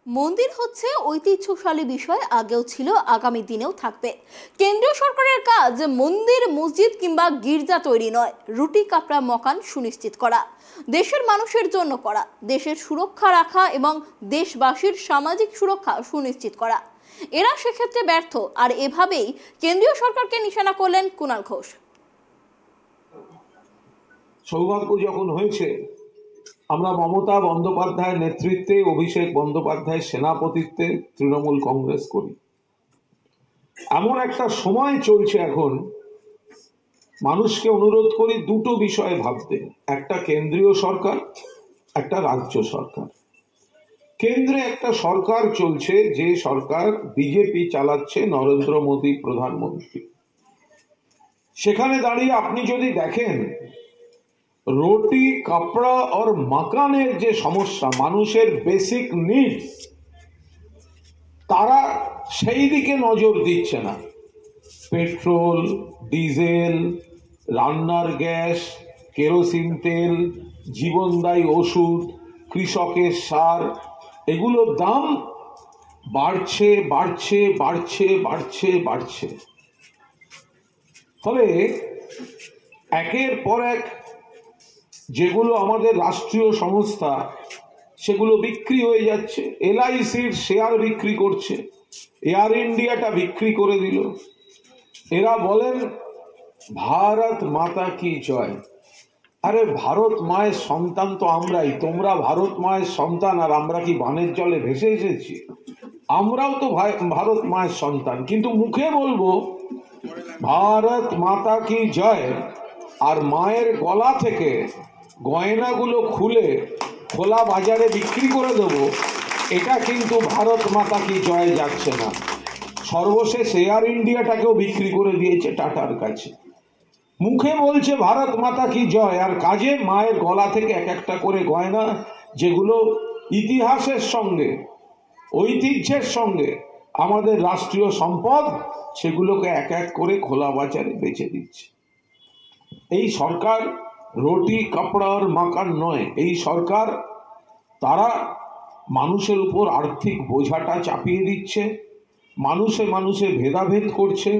মন্দির হচ্ছে ঐতিহ্যশালী বিষয়, আগেও ছিল, আগামী দিনেও থাকবে। কেন্দ্রীয় সরকারের কাজ মন্দির, মসজিদ কিংবা গির্জা তৈরি নয়, রুটি কাপড়া মকান সুনিশ্চিত করা, দেশের মানুষের জন্য করা, দেশের সুরক্ষা রাখা এবং দেশবাসীর সামাজিক সুরক্ষা সুনিশ্চিত করা। এরা সেক্ষেত্রে ব্যর্থ, আর এভাবেই কেন্দ্রীয় সরকারকে নিশানা করলেন কুণাল ঘোষ। সৌভাগ্য যখন হয়েছে আমরা মমতা বন্দ্যোপাধ্যায়ের নেতৃত্বে, অভিষেক বন্দ্যোপাধ্যায়ের সেনাপতিত্বে তৃণমূল কংগ্রেস করি। এমন একটা সময় চলছে এখন, মানুষকে অনুরোধ করি দুটো বিষয়ে ভাবতে, একটা কেন্দ্রীয় সরকার, একটা রাজ্য সরকার। কেন্দ্রে একটা সরকার চলছে, যে সরকার বিজেপি চালাচ্ছে, নরেন্দ্র মোদী প্রধানমন্ত্রী। সেখানে দাঁড়িয়ে আপনি যদি দেখেন রুটি কাপড়া আর মাকানের যে সমস্যা, মানুষের বেসিক নিডস, তারা সেই দিকে নজর দিচ্ছে না। পেট্রোল, ডিজেল, রান্নার গ্যাস, কেরোসিন তেল, জীবনদায়ী ওষুধ, কৃষকের সার, এগুলোর দাম বাড়ছে বাড়ছে বাড়ছে বাড়ছে বাড়ছে। ফলে একের পর এক যেগুলো আমাদের রাষ্ট্রীয় সংস্থা, সেগুলো বিক্রি হয়ে যাচ্ছে। LICর শেয়ার বিক্রি করছে, এয়ার ইন্ডিয়াটা বিক্রি করে দিল। এরা বলেন ভারত মাতা কি জয়। আরে ভারত মায়ের সন্তান তো আমরাই। তোমরা ভারত মায়ের সন্তান, আর আমরা কি বানের জলে ভেসে এসেছি? আমরাও তো ভারত মায়ের সন্তান, কিন্তু মুখে বলবো ভারত মাতা কি জয়, আর মায়ের গলা থেকে গয়নাগুলো খুলে খোলা বাজারে বিক্রি করে দেবো, এটা কিন্তু ভারত মাতা কি জয় যাচ্ছে না। সর্বশেষ এয়ার ইন্ডিয়াটাকেও বিক্রি করে দিয়েছে টাটার কাছে। মুখে বলছে ভারত মাতা কি জয়, আর কাজে মায়ের গলা থেকে এক একটা করে গয়না, যেগুলো ইতিহাসের সঙ্গে, ঐতিহ্যের সঙ্গে আমাদের রাষ্ট্রীয় সম্পদ, সেগুলোকে এক এক করে খোলা বাজারে বেচে দিচ্ছে। এই সরকার রুটি কাপড়ার মাকান নয়। এই সরকার তারা মানুষের উপর আর্থিক বোঝাটা চাপিয়ে দিচ্ছে, মানুষে মানুষে ভেদাভেদ করছে।